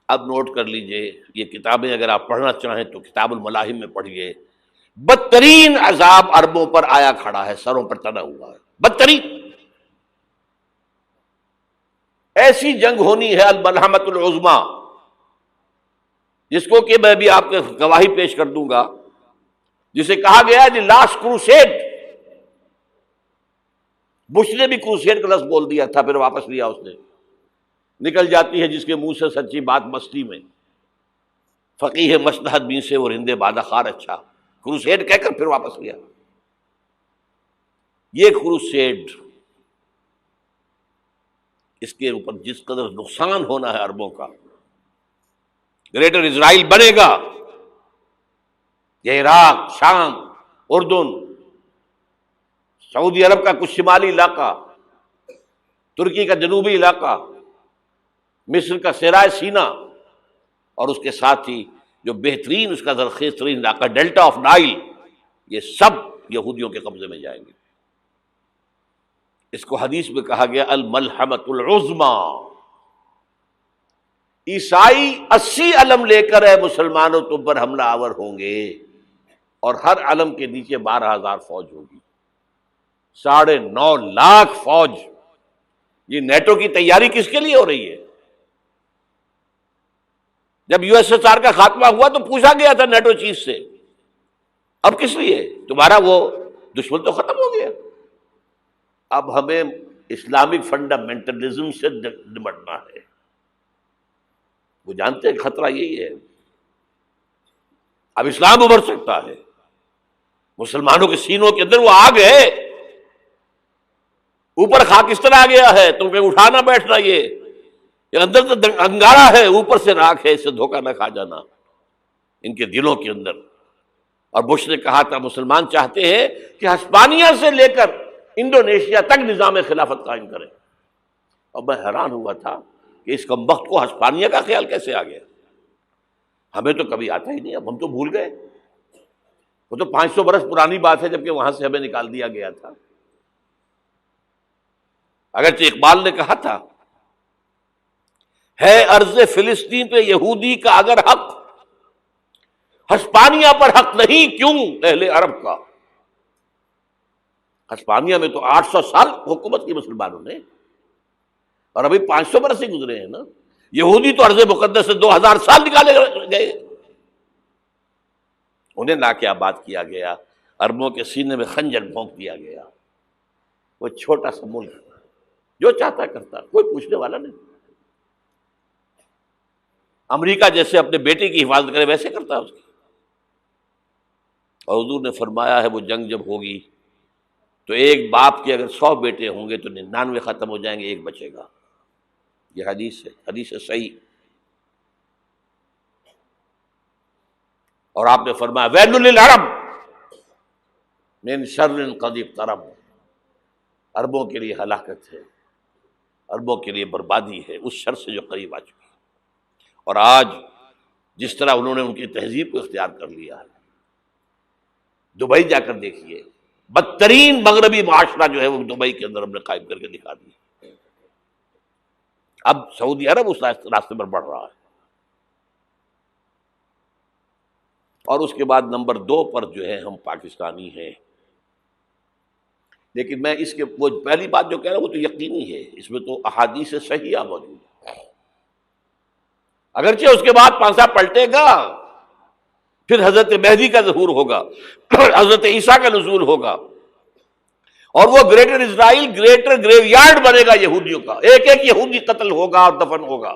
اب نوٹ کر لیجئے، یہ کتابیں اگر آپ پڑھنا چاہیں تو کتاب الملاحم میں پڑھیے، بدترین عذاب عربوں پر آیا کھڑا ہے، سروں پر تنا ہوا ہے، بدترین ایسی جنگ ہونی ہے الملحمۃ العظمی، جس کو کہ میں بھی آپ کے گواہی پیش کر دوں گا، جسے کہا گیا ہے دی لاسٹ کروسیڈ۔ بش نے بھی کروسیڈ کا لفظ بول دیا تھا، پھر واپس لیا اس نے۔ نکل جاتی ہے جس کے منہ سے سچی بات مستی میں، فقیہ مصلحت بین سے وہ رندے بادہ خار اچھا، کروسیڈ کہہ کر پھر واپس لیا۔ یہ کروسیڈ، اس کے اوپر جس قدر نقصان ہونا ہے عربوں کا، گریٹر اسرائیل بنے گا، یہ عراق، شام، اردن، سعودی عرب کا کچھ شمالی علاقہ، ترکی کا جنوبی علاقہ، مصر کا صحرائے سینا، اور اس کے ساتھ ہی جو بہترین اس کا زرخیز ترین علاقہ ڈیلٹا آف نائل، یہ سب یہودیوں کے قبضے میں جائیں گے۔ اس کو حدیث میں کہا گیا الملحمۃ العظمی۔ عیسائی 80 علم لے کر ہے مسلمانوں تم پر حملہ آور ہوں گے، اور ہر علم کے نیچے 12,000 فوج ہوگی، 9.5 لاکھ فوج۔ یہ نیٹو کی تیاری کس کے لیے ہو رہی ہے؟ جب یو ایس ایس آر کا خاتمہ ہوا تو پوچھا گیا تھا نیٹو چیف سے، اب کس لیے؟ تمہارا وہ دشمن تو ختم ہو گیا، اب ہمیں اسلامک فنڈامنٹلزم سے نمٹنا ہے۔ وہ جانتے ہیں خطرہ یہی ہے، اب اسلام ابھر سکتا ہے، مسلمانوں کے سینوں کے اندر وہ آگ ہے، اوپر خاکستر آ گیا ہے، تم کہیں اٹھانا بیٹھنا، یہ اندر تو انگارہ ہے، اوپر سے راکھ ہے، اس سے دھوکہ نہ کھا جانا ان کے دلوں کے اندر۔ اور بش نے کہا تھا مسلمان چاہتے ہیں کہ ہسپانیہ سے لے کر انڈونیشیا تک نظام خلافت قائم کریں، اور میں حیران ہوا تھا کہ اس کمبخت کو ہسپانیہ کا خیال کیسے آ گیا؟ ہمیں تو کبھی آتا ہی نہیں، اب ہم تو بھول گئے، وہ تو 500 برس پرانی بات ہے جبکہ وہاں سے ہمیں نکال دیا گیا تھا۔ اگرچہ اقبال نے کہا تھا ہے ارض فلسطین پہ یہودی کا اگر حق، ہسپانیہ پر حق نہیں کیوں اہل عرب کا؟ ہسپانیہ میں تو 800 سال حکومت کی مسلمانوں نے، اور ابھی 500 برس ہی گزرے ہیں نا۔ یہودی تو ارض مقدس سے 2000 سال نکالے گئے، انہیں لا کے آباد کیا گیا، عربوں کے سینے میں خنجر بھونک دیا گیا۔ وہ چھوٹا سا ملک جو چاہتا کرتا، کوئی پوچھنے والا نہیں۔ امریکہ جیسے اپنے بیٹے کی حفاظت کرے ویسے کرتا ہے اس کی۔ اور حضور نے فرمایا ہے وہ جنگ جب ہوگی تو ایک باپ کے اگر 100 بیٹے ہوں گے تو 99 ختم ہو جائیں گے، ایک بچے گا۔ یہ حدیث ہے، حدیث ہے صحیح۔ اور آپ نے فرمایا ویل للعرب من شر قد اقترب، عربوں کے لیے ہلاکت ہے، عربوں کے لیے بربادی ہے اس شر سے جو قریب آ چکی ہے۔ اور آج جس طرح انہوں نے ان کی تہذیب کو اختیار کر لیا ہے، دبئی جا کر دیکھیے، بدترین مغربی معاشرہ جو ہے وہ دبئی کے اندر ہم نے قائم کر کے دکھا دیا۔ اب سعودی عرب اس راستے پر بڑھ رہا ہے۔ اور اس کے بعد نمبر 2 پر جو ہے ہم پاکستانی ہیں، لیکن میں اس کے وہ پہلی بات جو کہہ رہا ہوں وہ تو یقینی ہے، اس میں تو احادیث صحیحہ موجود ہے۔ اگرچہ اس کے بعد پانسا پلٹے گا، پھر حضرت مہدی کا ظہور ہوگا، حضرت عیسیٰ کا نزول ہوگا، اور وہ گریٹر اسرائیل گریٹر گریو یارڈ بنے گا یہودیوں کا، ایک ایک یہودی قتل ہوگا اور دفن ہوگا۔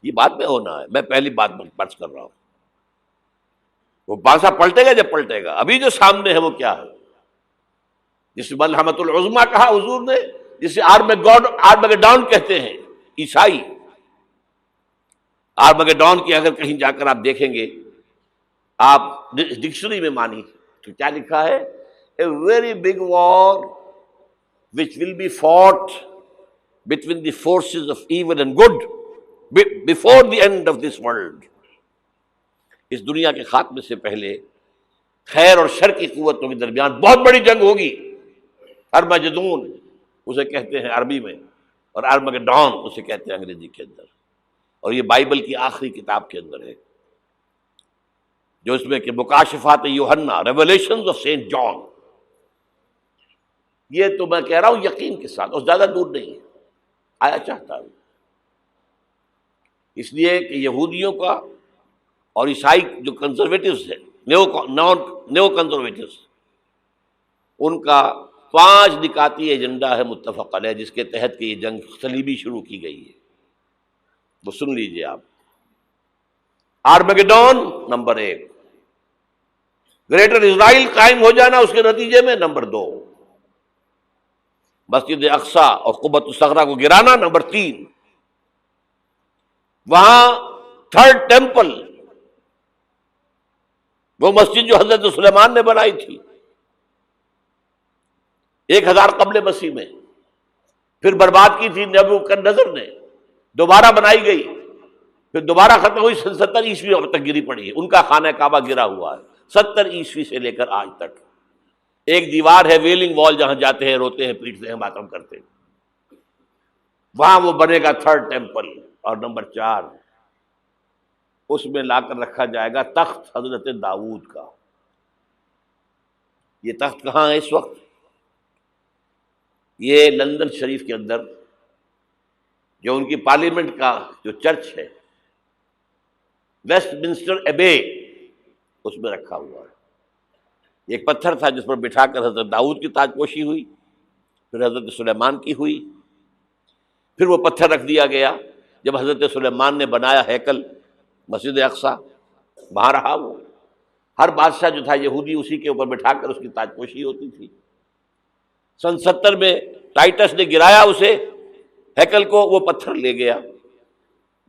یہ بات میں ہونا ہے، میں پہلی بات بات کر رہا ہوں۔ وہ پانسا پلٹے گا جب پلٹے گا، ابھی جو سامنے ہے وہ کیا ہے؟ جس ملحمۃ العظمی کہا حضور نے، جسے آرمگیڈون کہتے ہیں عیسائی۔ آرمگیڈون کی اگر کہیں جا کر آپ دیکھیں گے، آپ ڈکشنری میں مانی تو کیا لکھا ہے؟ A very big war which will be fought between the forces of evil and good before the end of this world۔ اس دنیا کے خاتمے سے پہلے خیر اور شر کی قوتوں کے درمیان بہت بڑی جنگ ہوگی۔ ارمجدون اسے کہتے ہیں عربی میں، اور آرمگیڈون اسے کہتے ہیں انگریزی کے اندر۔ اور یہ بائبل کی آخری کتاب کے اندر ہے، جو اس میں کہ مکاشفات یوحنا، ریویلیشنز آف سینٹ جان. یہ تو میں کہہ رہا ہوں یقین کے ساتھ، اور زیادہ دور نہیں ہے، آیا چاہتا ہوں. اس لیے کہ یہودیوں کا اور عیسائی جو کنزرویٹوز ہیں، نیو کنزرویٹوز، ان کا 5 نکاتی ایجنڈا ہے متفق علیہ، جس کے تحت کہ یہ جنگ صلیبی شروع کی گئی ہے. وہ سن لیجئے آپ. آرمیگیڈون نمبر 1، گریٹر اسرائیل قائم ہو جانا اس کے نتیجے میں نمبر 2، مسجد اقصی اور قبۃ الصخرہ کو گرانا نمبر 3، وہاں تھرڈ ٹیمپل، وہ مسجد جو حضرت سلیمان نے بنائی تھی 1000 قبل مسیح میں، پھر برباد کی تھی نبوکدنضر نے، دوبارہ بنائی گئی، پھر دوبارہ ختم ہوئی 70 عیسوی تک گری پڑی ہے. ان کا خانہ کعبہ گرا ہوا ہے 70 عیسوی سے لے کر آج تک. ایک دیوار ہے ویلنگ وال، جہاں جاتے ہیں، روتے ہیں، پیٹتے ہیں، ماتم کرتے ہیں، وہاں وہ بنے گا تھرڈ ٹیمپل. اور نمبر 4، اس میں لا کر رکھا جائے گا تخت حضرت داؤد کا. یہ تخت کہاں ہے اس وقت؟ یہ لندن شریف کے اندر، جو ان کی پارلیمنٹ کا جو چرچ ہے، ویسٹ منسٹر ایبے، اس میں رکھا ہوا ہے. ایک پتھر تھا جس پر بٹھا کر حضرت داؤد کی تاج پوشی ہوئی، پھر حضرت سلیمان کی ہوئی، پھر وہ پتھر رکھ دیا گیا جب حضرت سلیمان نے بنایا ہیکل مسجد اقصی، وہاں رہا وہ. ہر بادشاہ جو تھا یہودی اسی کے اوپر بٹھا کر اس کی تاج پوشی ہوتی تھی. سن 70 میں ٹائٹس نے گرایا اسے، ہیکل کو، وہ پتھر لے گیا،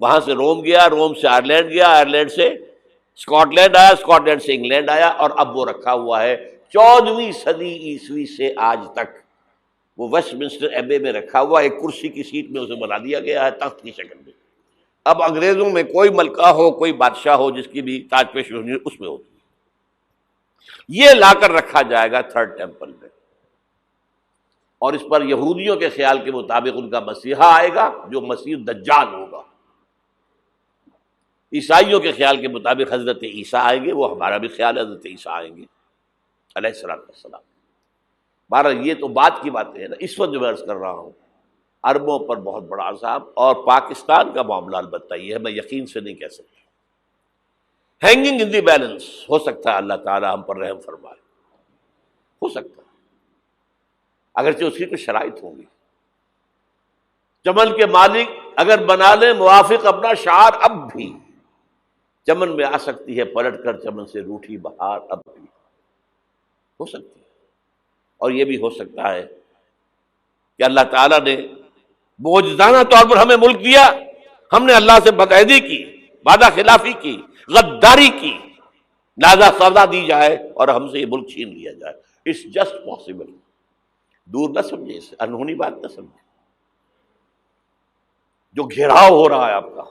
وہاں سے روم گیا، روم سے آئرلینڈ گیا، آئرلینڈ سے اسکاٹ لینڈ آیا، اسکاٹ لینڈ سے انگلینڈ آیا، اور اب وہ رکھا ہوا ہے 14ویں صدی عیسوی سے آج تک. وہ ویسٹ منسٹر ایبے میں رکھا ہوا، ایک کرسی کی سیٹ میں اسے بنا دیا گیا ہے تخت کی شکل میں. اب انگریزوں میں کوئی ملکہ ہو، کوئی بادشاہ ہو جس کی بھی تاج پوشی ہونی اس میں ہوتی. یہ لا کر رکھا جائے گا تھرڈ ٹیمپل میں، اور اس پر یہودیوں کے خیال کے مطابق ان کا مسیحا آئے گا جو مسیح دجال ہوگا. عیسائیوں کے خیال کے مطابق حضرت عیسیٰ آئیں گے، وہ ہمارا بھی خیال ہے حضرت عیسیٰ آئیں گے علیہ السلام. بہرحال یہ تو بات کی باتیں ہیں نا. اس وقت جو میں عرض کر رہا ہوں، عربوں پر بہت بڑا عذاب، اور پاکستان کا معاملہ البتہ یہ ہے، میں یقین سے نہیں کہہ سکتا. ہینگنگ ان دی بیلنس، ہو سکتا ہے اللہ تعالیٰ ہم پر رحم فرمائے، ہو سکتا ہے، اگرچہ اس کی کچھ شرائط ہوں گی. چمن کے مالک اگر بنا لیں موافق اپنا شعار، اب بھی چمن میں آ سکتی ہے پلٹ کر چمن سے روٹھی بہار، اب بھی ہو سکتی ہے. اور یہ بھی ہو سکتا ہے کہ اللہ تعالیٰ نے معجزانہ طور پر ہمیں ملک دیا، ہم نے اللہ سے بدعہدی کی، وعدہ خلافی کی، غداری کی، لہذا سزا دی جائے اور ہم سے یہ ملک چھین لیا جائے. It's just possible. دور نہ سمجھے اسے، انہونی بات نہ سمجھے. جو گھیراؤ ہو رہا ہے آپ کا،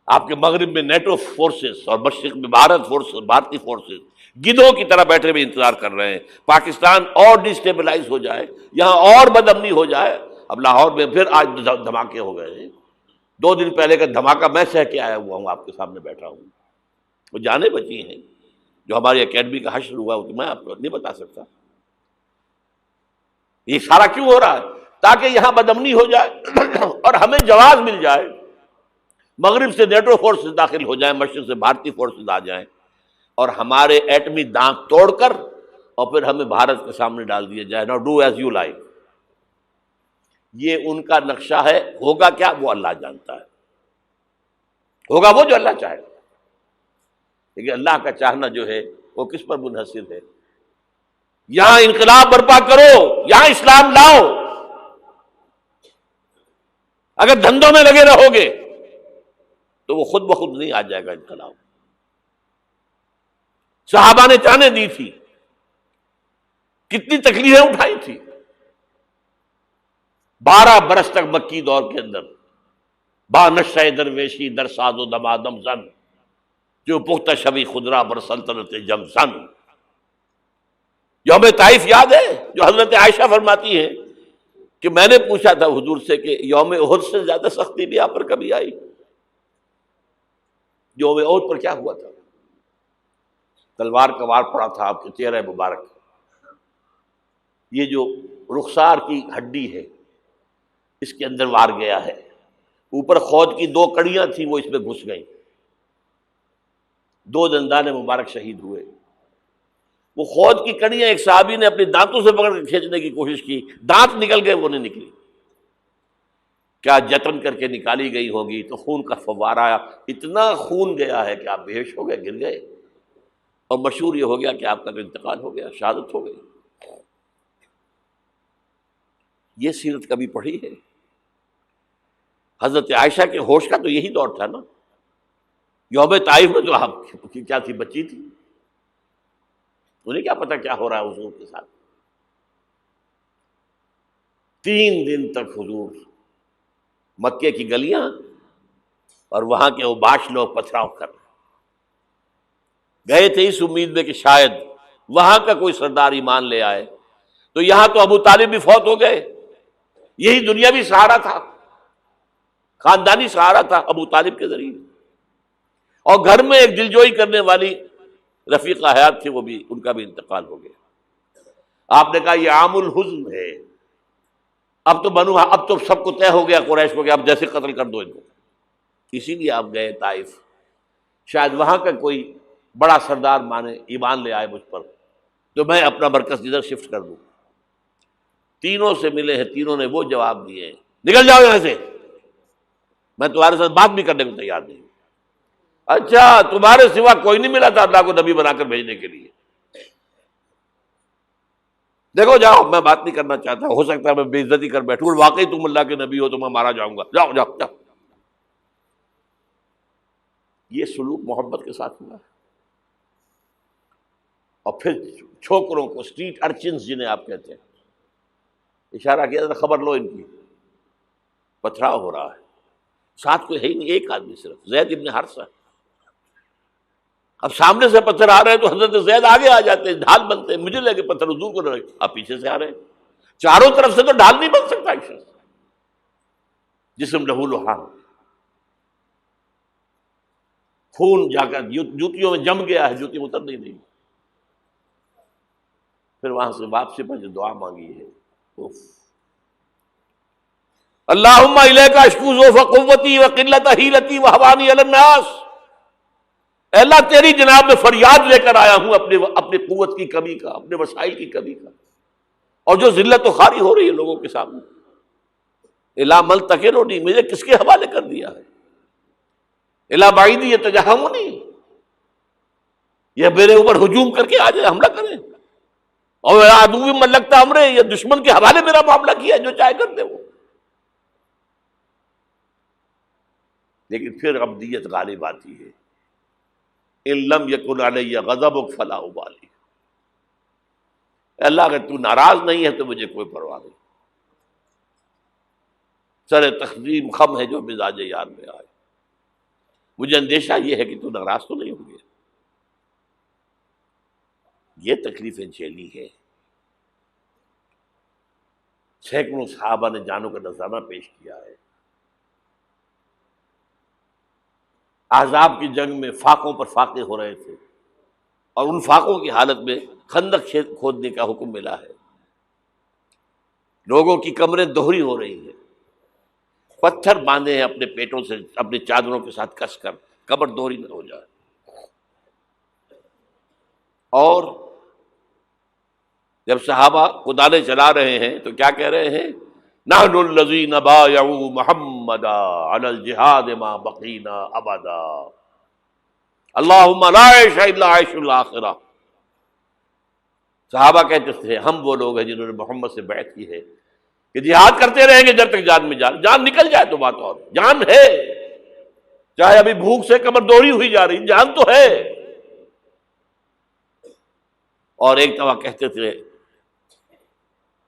آپ کے مغرب میں نیٹو فورسز اور مشرق میں بھارتی فورسز گدھوں کی طرح بیٹھے ہوئے انتظار کر رہے ہیں پاکستان اور ڈسٹیبلائز ہو جائے، یہاں اور بدامنی ہو جائے. اب لاہور میں پھر آج دھماکے ہو گئے ہیں. 2 دن پہلے کا دھماکہ میں سہ کے آیا ہوا ہوں، آپ کے سامنے بیٹھا ہوں. وہ جانیں بچی ہیں، جو ہماری اکیڈمی کا حشر ہوا وہ تو میں آپ کو نہیں بتا سکتا. یہ سارا کیوں ہو رہا ہے؟ تاکہ یہاں بدامنی ہو جائے اور ہمیں جواز مل جائے. مغرب سے نیٹو فورسز داخل ہو جائیں، مشرق سے بھارتی فورسز آ جائیں، اور ہمارے ایٹمی دانت توڑ کر اور پھر ہمیں بھارت کے سامنے ڈال دیا جائے. نو ڈو ایز یو لائک. یہ ان کا نقشہ ہے. ہوگا کیا وہ اللہ جانتا ہے، ہوگا وہ جو اللہ چاہے. لیکن اللہ کا چاہنا جو ہے وہ کس پر منحصر ہے؟ یہاں انقلاب برپا کرو، یہاں اسلام لاؤ. اگر دھندوں میں لگے رہو گے تو وہ خود بخود نہیں آ جائے گا انقلاب. صحابہ نے جانیں دی تھی، کتنی تکلیفیں اٹھائی تھی. 12 برس تک مکی دور کے اندر با نشہ درویشی در ساز و دمادم زن، جو پختہ شبی خدرا بر سلطنت جم زن. یوم طائف یاد ہے جو حضرت عائشہ فرماتی ہے کہ میں نے پوچھا تھا حضور سے کہ یوم احد سے زیادہ سختی بھی آپ پر کبھی آئی؟ یوم احد پر کیا ہوا تھا؟ تلوار کا وار پڑا تھا آپ کے چہرہ مبارک، یہ جو رخسار کی ہڈی ہے اس کے اندر وار گیا ہے، اوپر خود کی 2 کڑیاں تھیں وہ اس میں گھس گئیں، 2 دندان مبارک شہید ہوئے۔ وہ خود کی کڑیاں ایک صحابی نے اپنے دانتوں سے پکڑ کے کھینچنے کی کوشش کی، دانت نکل گئے، وہ نہیں نکلی، کیا جتن کر کے نکالی گئی ہوگی تو خون کا فوارہ آیا، اتنا خون گیا ہے کہ آپ بے ہوش ہو گئے، گر گئے، اور مشہور یہ ہو گیا کہ آپ کا انتقال ہو گیا، شہادت ہو گئی۔ یہ سیرت کبھی پڑھی ہے؟ حضرت عائشہ کے ہوش کا تو یہی دور تھا نا، یوم طائف میں تو آپ کی کیا تھی، بچی تھی، انہیں کیا پتا کیا ہو رہا ہے حضور کے ساتھ۔ 3 دن تک حضور مکے کی گلیاں اور وہاں کے اوباش لوگ پتھراؤ کر گئے تھے اس امید میں کہ شاید وہاں کا کوئی سردار ایمان لے آئے، تو یہاں تو ابو طالب بھی فوت ہو گئے، یہی دنیاوی سہارا تھا، خاندانی سہارا تھا ابو طالب کے ذریعے، اور گھر میں ایک دلجوئی کرنے والی رفیقہ حیات تھی، وہ بھی، ان کا بھی انتقال ہو گیا۔ آپ نے کہا یہ عام الحزن ہے، اب تو سب کو طے ہو گیا قریش کو کہ اب جیسے قتل کر دو ان کو، اسی لیے آپ گئے طائف، شاید وہاں کا کوئی بڑا سردار مانے، ایمان لے آئے مجھ پر، تو میں اپنا مرکز ادھر شفٹ کر دوں۔ تینوں سے ملے ہیں، تینوں نے وہ جواب دیے ہیں، نکل جاؤ یہاں سے، میں تمہارے ساتھ بات بھی کرنے کو تیار نہیں۔ اچھا، تمہارے سوا کوئی نہیں ملا تھا اللہ کو نبی بنا کر بھیجنے کے لیے؟ دیکھو جاؤ، میں بات نہیں کرنا چاہتا، ہو سکتا ہے میں بے عزتی کر بیٹھوں، واقعی تم اللہ کے نبی ہو تو میں مارا جاؤں گا، جاؤ جاؤ جاؤ۔ یہ سلوک محبت کے ساتھ ہوا ہے۔ اور پھر چھوکروں کو، اسٹریٹ ارچنز جنہیں آپ کہتے ہیں، اشارہ کیا تھا، خبر لو ان کی، پتھراؤ ہو رہا ہے، ساتھ کوئی ہے ہی نہیں، ایک آدمی صرف، زید ابن حارثہ۔ اب سامنے سے پتھر آ رہے ہیں تو حضرت زید آگے آ جاتے ہیں، ڈھال بنتے ہیں، مجھے لگے پتھر حضور کو لگے، آپ پیچھے سے آ رہے ہیں، چاروں طرف سے تو ڈھال نہیں بن سکتا ایک شخص، جسم لہو لہان، خون جا کر جوتیوں میں جم گیا ہے، جوتی اتر نہیں۔ پھر وہاں سے واپسی پر جو دعا مانگی ہے، اللہم الیک اشکو ضعف قوتی وقلت حیلتی وہوانی علی الناس، اے اللہ تیری جناب میں فریاد لے کر آیا ہوں اپنی قوت کی کمی کا، اپنے وسائل کی کمی کا، اور جو ذلت و خواری ہو رہی ہے لوگوں کے سامنے، الا ملتقننی، مجھے کس کے حوالے کر دیا ہے، الا بعیدی یتجہمنی، یہ میرے اوپر ہجوم کر کے آ جائے، حملہ کریں، اور عدو من لگتا امرے، یہ دشمن کے حوالے میرا معاملہ کیا، جو چاہے کر دے وہ۔ لیکن پھر عبدیت غالب آتی ہے، ان لم یکن علی غضبک فلا ابالی، اللہ اگر تو ناراض نہیں ہے تو مجھے کوئی پرواہ نہیں، سر تقسیم خم ہے جو مزاج یار میں آئے، مجھے اندیشہ یہ ہے کہ تو ناراض تو نہیں ہو گیا۔ یہ تکلیفیں جھیلی ہے، سینکڑوں صحابہ نے جانوں کا نذرانہ پیش کیا ہے، احزاب کی جنگ میں فاقوں پر فاقے ہو رہے تھے، اور ان فاقوں کی حالت میں خندق کھودنے کا حکم ملا ہے، لوگوں کی کمریں دوہری ہو رہی ہیں، پتھر باندھے ہیں اپنے پیٹوں سے، اپنی چادروں کے ساتھ کس کر، کمر دوہری نہ ہو جائے۔ اور جب صحابہ کدالیں چلا رہے ہیں تو کیا کہہ رہے ہیں، نحن الذین بایعوا محمدا علی الجہاد ما بقینا ابدا، اللہم لا عیش الا عیش الاخرہ۔ صحابہ کہتے تھے ہم وہ لوگ ہیں جنہوں نے محمد سے بیعت کی ہے کہ جہاد کرتے رہیں گے جب تک جان میں جان نکل جائے تو بات، اور جان ہے، چاہے ابھی بھوک سے کمر دوہری ہوئی جا رہی، جان تو ہے۔ اور ایک دفعہ کہتے تھے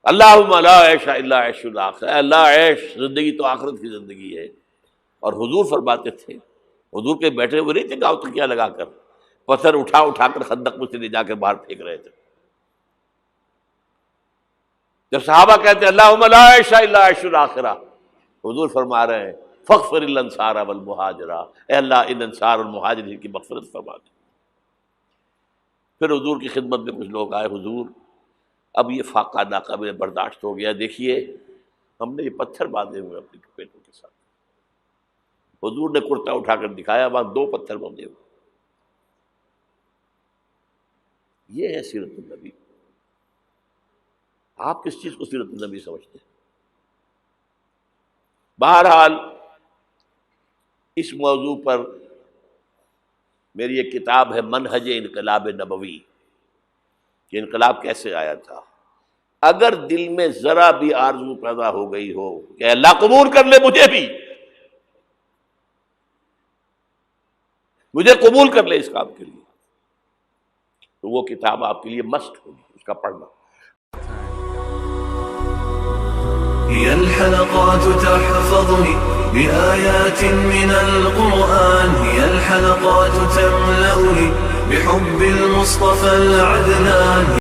اللہم لا عیش الا عیش الاخرہ، اللہ عیش، زندگی تو آخرت کی زندگی ہے۔ اور حضور فرماتے تھے، حضور کے بیٹھے ہوئے نہیں تھے گاؤں تکیہ لگا کر، پتھر اٹھا اٹھا کر خندق میں سے لے جا کر باہر پھینک رہے تھے۔ جب صحابہ کہتے ہیں اللہم لا عیش الا عیش الاخرہ، حضور فرما رہے ہیں فاغفر الانصار والمہاجرہ، اے اللہ ان انصار اور مہاجرین کی مغفرت فرما دے۔ پھر حضور کی خدمت میں کچھ لوگ آئے، حضور اب یہ فاقہ ناقابل برداشت ہو گیا، دیکھیے ہم نے یہ پتھر باندھے ہوئے اپنے پیٹوں کے ساتھ۔ حضور نے کرتا اٹھا کر دکھایا، وہاں 2 پتھر باندھے ہوئے۔ یہ ہے سیرت النبی۔ آپ کس چیز کو سیرت النبی سمجھتے ہیں؟ بہرحال اس موضوع پر میری ایک کتاب ہے منہج انقلاب نبوی، کہ انقلاب کیسے آیا تھا۔ اگر دل میں ذرا بھی آرزو پیدا ہو گئی ہو کہ اللہ قبول کر لے مجھے قبول کر لے اس کام کے لیے، تو وہ کتاب آپ کے لیے مسٹ ہوگی، اس کا پڑھنا۔ هي الحلقات تحفظني بآيات من القرآن، هي الحلقات تملأني بحب المصطفى العدنان.